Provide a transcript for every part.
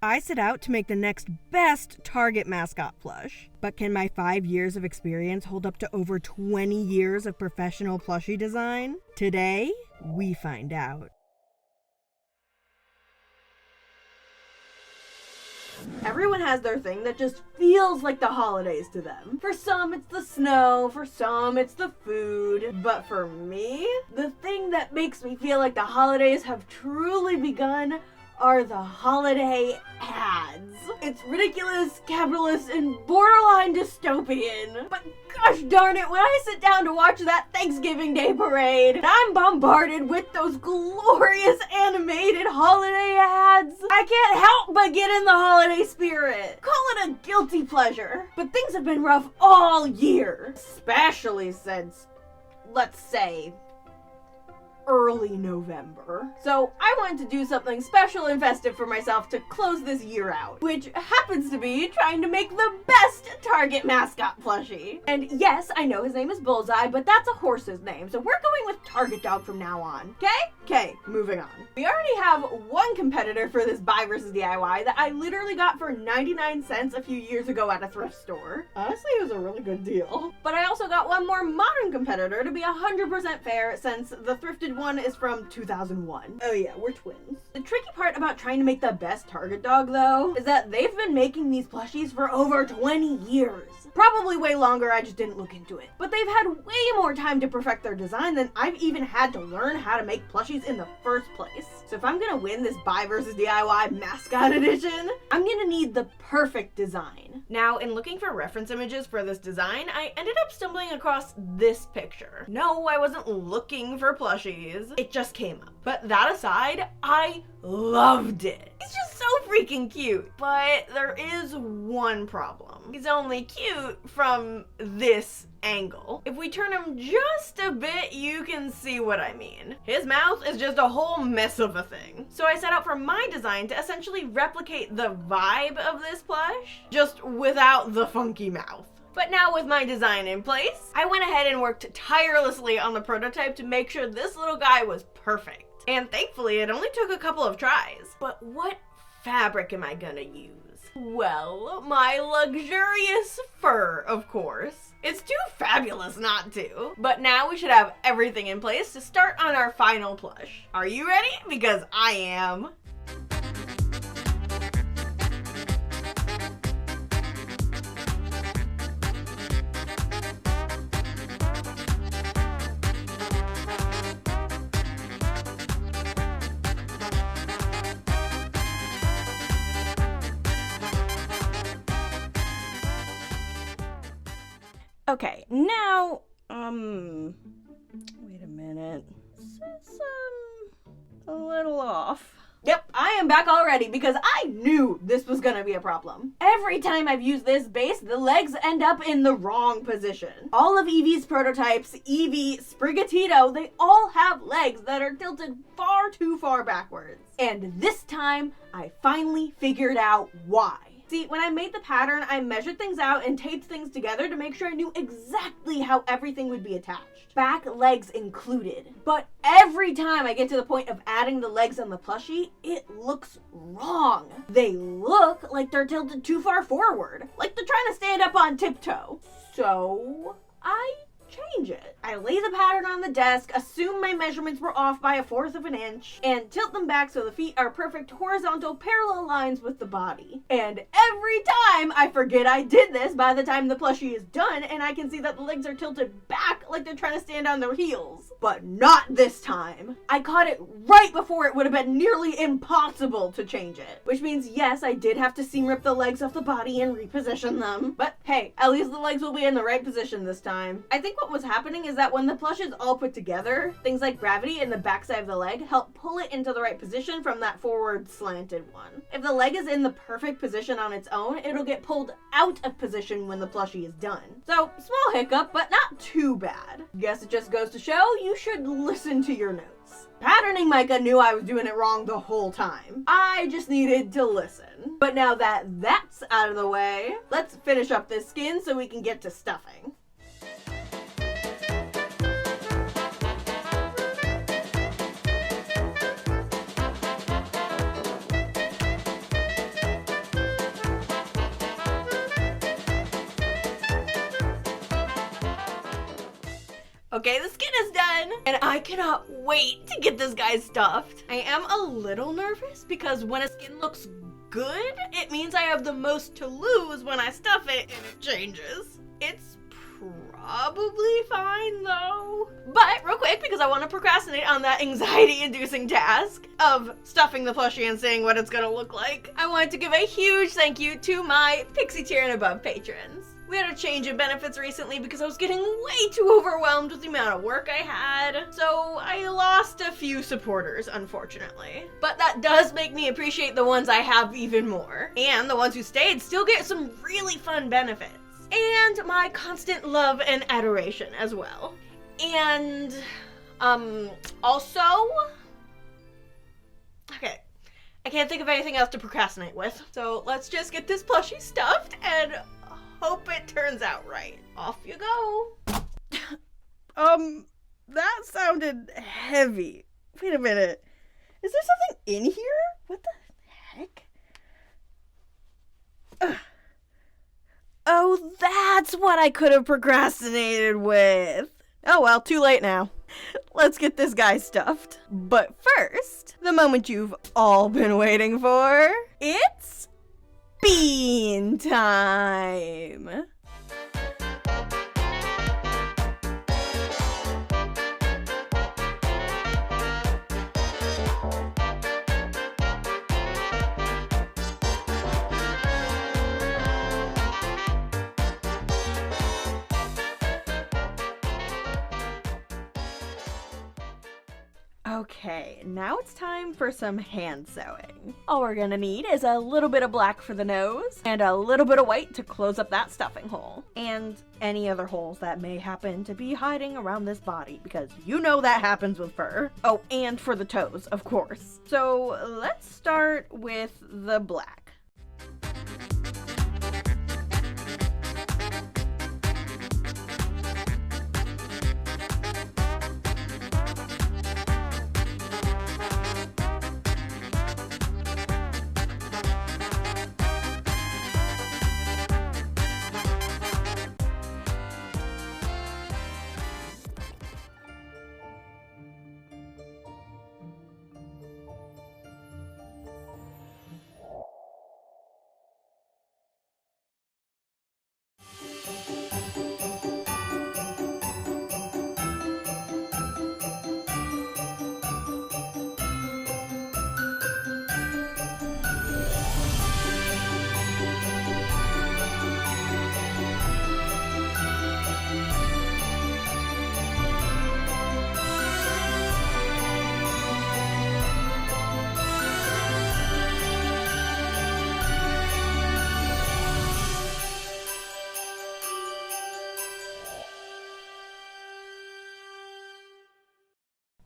I set out to make the next best Target Mascot plush. But can my 5 years of experience hold up to over 20 years of professional plushie design? Today, we find out. Everyone has their thing that just feels like the holidays to them. For some, it's the snow, for some, it's the food. But for me, the thing that makes me feel like the holidays have truly begun are the holiday ads. It's ridiculous, capitalist, and borderline dystopian. But gosh darn it, when I sit down to watch that Thanksgiving Day parade, I'm bombarded with those glorious animated holiday ads. I can't help but get in the holiday spirit. Call it a guilty pleasure. But things have been rough all year, especially since, let's say, early November. So I wanted to do something special and festive for myself to close this year out, which happens to be trying to make the best Target Mascot plushie. And yes, I know his name is Bullseye, but that's a horse's name, so we're going with Target Dog from now on, okay? Okay, moving on. We already have one competitor for this buy versus DIY that I literally got for 99 cents a few years ago at a thrift store. Honestly, it was a really good deal. But I also got one more modern competitor to be 100% fair, since the thrifted one is from 2001. Oh yeah, we're twins. The tricky part about trying to make the best Target dog, though, is that they've been making these plushies for over 20 years. Probably way longer, I just didn't look into it. But they've had way more time to perfect their design than I've even had to learn how to make plushies in the first place. So if I'm gonna win this buy versus DIY mascot edition, I'm gonna need the perfect design. Now, in looking for reference images for this design, I ended up stumbling across this picture. No, I wasn't looking for plushies. It just came up. But that aside, I loved it. He's just so freaking cute. But there is one problem. He's only cute from this angle. If we turn him just a bit, you can see what I mean. His mouth is just a whole mess of a thing. So I set out for my design to essentially replicate the vibe of this plush, just without the funky mouth. But now with my design in place, I went ahead and worked tirelessly on the prototype to make sure this little guy was perfect. And thankfully, it only took a couple of tries. But what fabric am I gonna use? Well, my luxurious fur, of course. It's too fabulous not to. But now we should have everything in place to start on our final plush. Are you ready? Because I am. Okay, now, wait a minute. This, a little off. Yep, I am back already because I knew this was gonna be a problem. Every time I've used this base, the legs end up in the wrong position. All of Evie's prototypes, Evie, Sprigatito, they all have legs that are tilted far too far backwards. And this time, I finally figured out why. See, when I made the pattern, I measured things out and taped things together to make sure I knew exactly how everything would be attached. Back legs included. But every time I get to the point of adding the legs on the plushie, it looks wrong. They look like they're tilted too far forward, like they're trying to stand up on tiptoe. So I change it. I lay the pattern on the desk, assume my measurements were off by 1/4 of an inch, and tilt them back so the feet are perfect horizontal parallel lines with the body. And every time I forget I did this by the time the plushie is done, and I can see that the legs are tilted back like they're trying to stand on their heels. But not this time. I caught it right before it would have been nearly impossible to change it. Which means, yes, I did have to seam rip the legs off the body and reposition them. But hey, at least the legs will be in the right position this time. I think what was happening is that when the plush is all put together, things like gravity in the backside of the leg help pull it into the right position from that forward slanted one. If the leg is in the perfect position on its own, it'll get pulled out of position when the plushie is done. So, small hiccup, but not too bad. Guess it just goes to show you should listen to your notes. Patterning Micah knew I was doing it wrong the whole time. I just needed to listen. But now that that's out of the way, let's finish up this skin so we can get to stuffing. Okay, the skin is done, and I cannot wait to get this guy stuffed. I am a little nervous because when a skin looks good, it means I have the most to lose when I stuff it and it changes. It's probably fine though. But real quick, because I want to procrastinate on that anxiety-inducing task of stuffing the plushie and seeing what it's gonna look like, I wanted to give a huge thank you to my Pixie tier and above patrons. We had a change in benefits recently because I was getting way too overwhelmed with the amount of work I had, so I lost a few supporters, unfortunately. But that does make me appreciate the ones I have even more. And the ones who stayed still get some really fun benefits. And my constant love and adoration as well. And, also... Okay, I can't think of anything else to procrastinate with. So let's just get this plushie stuffed and hope it turns out right. Off you go. That sounded heavy. Wait a minute. Is there something in here? What the heck? Ugh. Oh, that's what I could have procrastinated with. Oh well, too late now. Let's get this guy stuffed. But first, the moment you've all been waiting for. It's bean time. Okay, now it's time for some hand sewing. All we're gonna need is a little bit of black for the nose and a little bit of white to close up that stuffing hole. And any other holes that may happen to be hiding around this body, because you know that happens with fur. Oh, and for the toes, of course. So let's start with the black.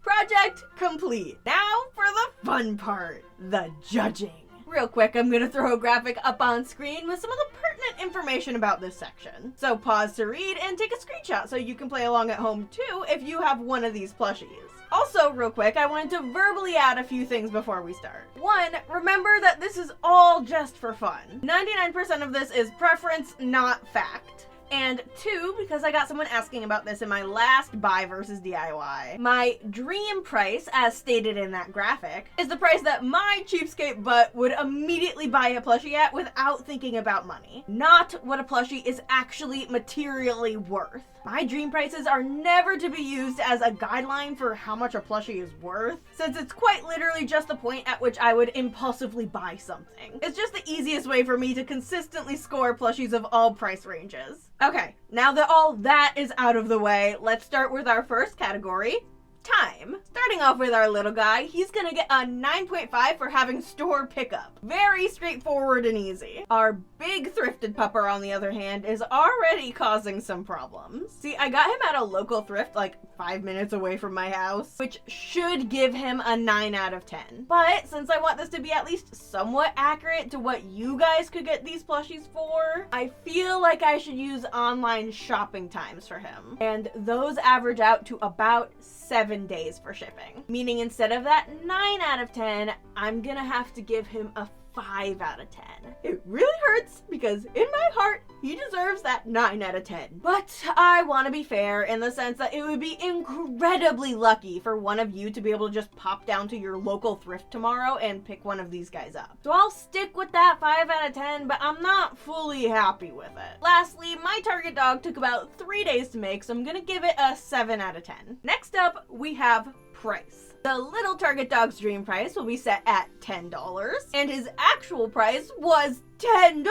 Project complete. Now for the fun part, the judging. Real quick, I'm gonna throw a graphic up on screen with some of the pertinent information about this section. So pause to read and take a screenshot so you can play along at home too if you have one of these plushies. Also, real quick, I wanted to verbally add a few things before we start. One, remember that this is all just for fun. 99% of this is preference, not fact. And two, because I got someone asking about this in my last buy versus DIY, my dream price, as stated in that graphic, is the price that my cheapskate butt would immediately buy a plushie at without thinking about money. Not what a plushie is actually materially worth. My dream prices are never to be used as a guideline for how much a plushie is worth, since it's quite literally just the point at which I would impulsively buy something. It's just the easiest way for me to consistently score plushies of all price ranges. Okay, now that all that is out of the way, let's start with our first category, time. Starting off with our little guy, he's gonna get a 9.5 for having store pickup. Very straightforward and easy. Our big thrifted pupper, on the other hand, is already causing some problems. See, I got him at a local thrift like 5 minutes away from my house, which should give him a 9 out of 10. But since I want this to be at least somewhat accurate to what you guys could get these plushies for, I feel like I should use online shopping times for him. And those average out to about 7 days for shipping. Meaning instead of that 9 out of 10, I'm gonna have to give him a 5 out of 10. It really hurts because in my heart, he deserves that 9 out of 10. But I want to be fair in the sense that it would be incredibly lucky for one of you to be able to just pop down to your local thrift tomorrow and pick one of these guys up. So I'll stick with that 5 out of 10, but I'm not fully happy with it. Lastly, my Target dog took about 3 days to make, so I'm gonna give it a 7 out of 10. Next up, we have price. The little Target dog's dream price will be set at $10, and his actual price was $10.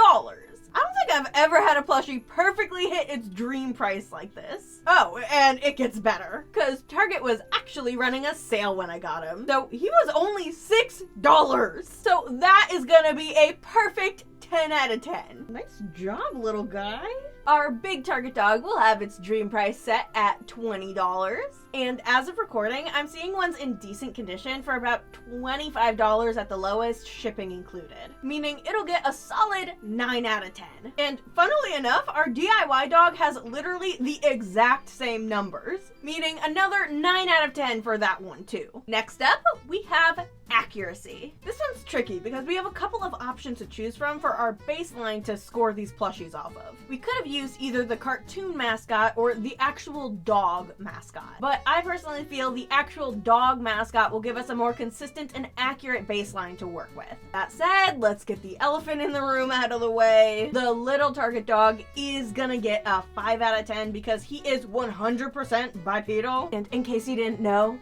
I don't think I've ever had a plushie perfectly hit its dream price like this. Oh, and it gets better, because Target was actually running a sale when I got him. So he was only $6. So that is gonna be a perfect 10 out of 10. Nice job, little guy. Our big Target dog will have its dream price set at $20. And as of recording, I'm seeing ones in decent condition for about $25 at the lowest, shipping included. Meaning it'll get a solid 9 out of 10. And funnily enough, our DIY dog has literally the exact same numbers. Meaning another 9 out of 10 for that one too. Next up, we have accuracy. This one's tricky because we have a couple of options to choose from for our baseline to score these plushies off of. We could have used either the cartoon mascot or the actual dog mascot, but I personally feel the actual dog mascot will give us a more consistent and accurate baseline to work with. That said, let's get the elephant in the room out of the way. The little Target dog is gonna get a 5 out of 10 because he is 100% bipedal. And in case you didn't know,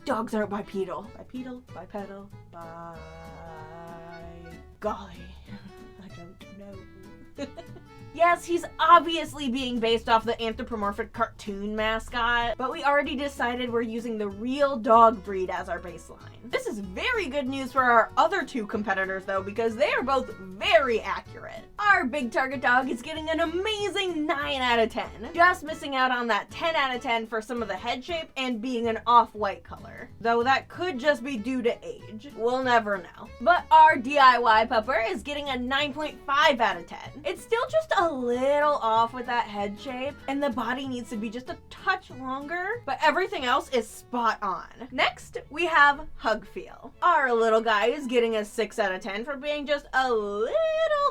dogs aren't bipedal. Bipedal, by golly, I don't know. Yes, he's obviously being based off the anthropomorphic cartoon mascot, but we already decided we're using the real dog breed as our baseline. This is very good news for our other two competitors though, because they are both very accurate. Our big Target dog is getting an amazing 9 out of 10, just missing out on that 10 out of 10 for some of the head shape and being an off-white color. Though that could just be due to age. We'll never know. But our DIY pupper is getting a 9.5 out of 10. It's still just a little off with that head shape, and the body needs to be just a touch longer, but everything else is spot on. Next, we have hug feel. Our little guy is getting a 6 out of 10 for being just a little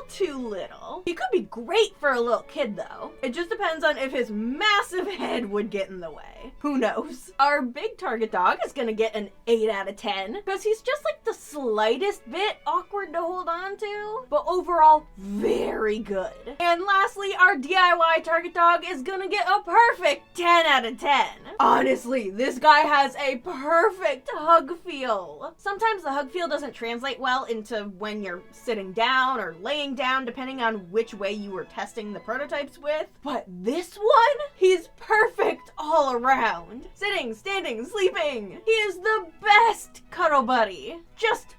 too little. He could be great for a little kid though. It just depends on if his massive head would get in the way. Who knows? Our big Target dog is gonna get an 8 out of 10 because he's just like the slightest bit awkward to hold on to, but overall very good. And lastly, our DIY Target dog is gonna get a perfect 10 out of 10. Honestly, this guy has a perfect hug feel. Sometimes the hug feel doesn't translate well into when you're sitting down or laying down, depending on which way you were testing the prototypes with. But this one, he's perfect all around. Sitting, standing, sleeping. He is the best cuddle buddy. Just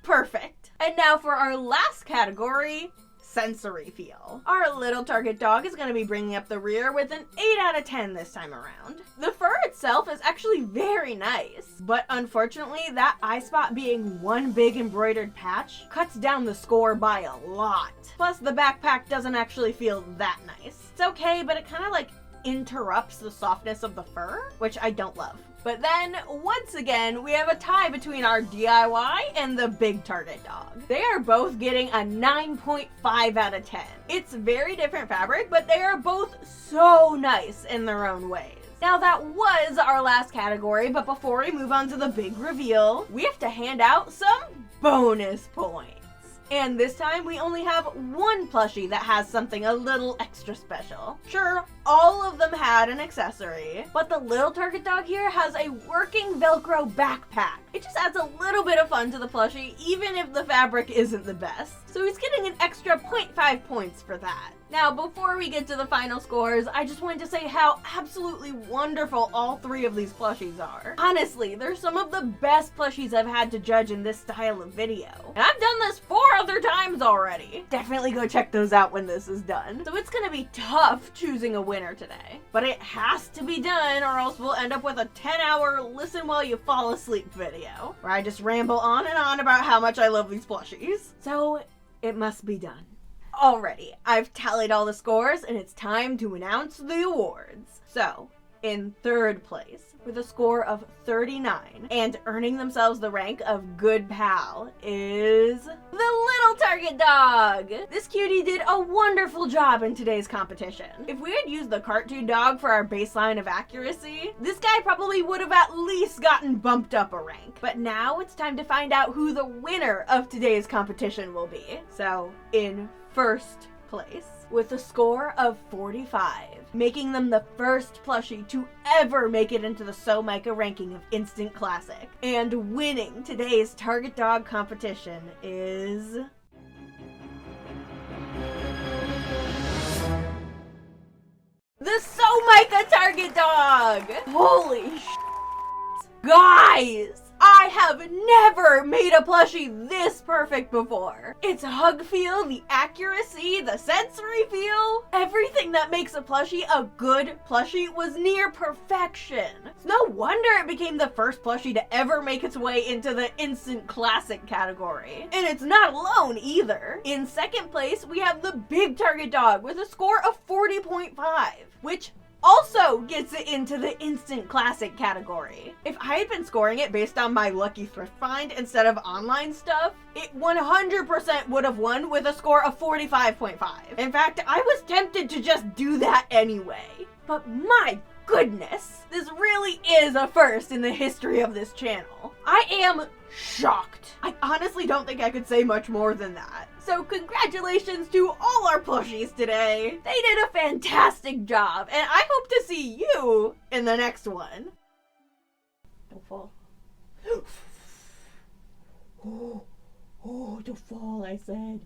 perfect. And now for our last category, sensory feel. Our little Target dog is going to be bringing up the rear with an 8 out of 10 this time around. The fur itself is actually very nice, but unfortunately that eye spot being one big embroidered patch cuts down the score by a lot. Plus the backpack doesn't actually feel that nice. It's okay, but it kind of like interrupts the softness of the fur, which I don't love. But then, once again, we have a tie between our DIY and the big Target dog. They are both getting a 9.5 out of 10. It's very different fabric, but they are both so nice in their own ways. Now that was our last category, but before we move on to the big reveal, we have to hand out some bonus points. And this time we only have one plushie that has something a little extra special. Sure, all of them had an accessory, but the little Target dog here has a working Velcro backpack. It just adds a little bit of fun to the plushie, even if the fabric isn't the best. So he's getting an extra 0.5 points for that. Now, before we get to the final scores, I just wanted to say how absolutely wonderful all three of these plushies are. Honestly, they're some of the best plushies I've had to judge in this style of video. And I've done this 4 other times already. Definitely go check those out when this is done. So it's gonna be tough choosing a winner today. But it has to be done or else we'll end up with a 10-hour listen while you fall asleep video, where I just ramble on and on about how much I love these plushies. So it must be done. Alrighty, I've tallied all the scores and it's time to announce the awards. So, In third place, with a score of 39, and earning themselves the rank of Good Pal, is the Little Target Dog! This cutie did a wonderful job in today's competition. If we had used the cartoon dog for our baseline of accuracy, this guy probably would have at least gotten bumped up a rank. But now it's time to find out who the winner of today's competition will be. So, in first place, with a score of 45, making them the first plushie to ever make it into the So Micah ranking of Instant Classic, and winning today's Target Dog competition is... the So Micah Target Dog! Holy sh**. Guys! I have never made a plushie this perfect before. Its hug feel, the accuracy, the sensory feel, everything that makes a plushie a good plushie was near perfection. It's no wonder it became the first plushie to ever make its way into the Instant Classic category. And it's not alone either. In second place, we have the Big Target Dog with a score of 40.5, which also gets it into the Instant Classic category. If I had been scoring it based on my lucky thrift find instead of online stuff, it 100% would have won with a score of 45.5. In fact, I was tempted to just do that anyway. But my goodness, this really is a first in the history of this channel. I am shocked. I honestly don't think I could say much more than that. So congratulations to all our plushies today. They did a fantastic job, and I hope to see you in the next one. Don't fall. Oh, don't fall, I said.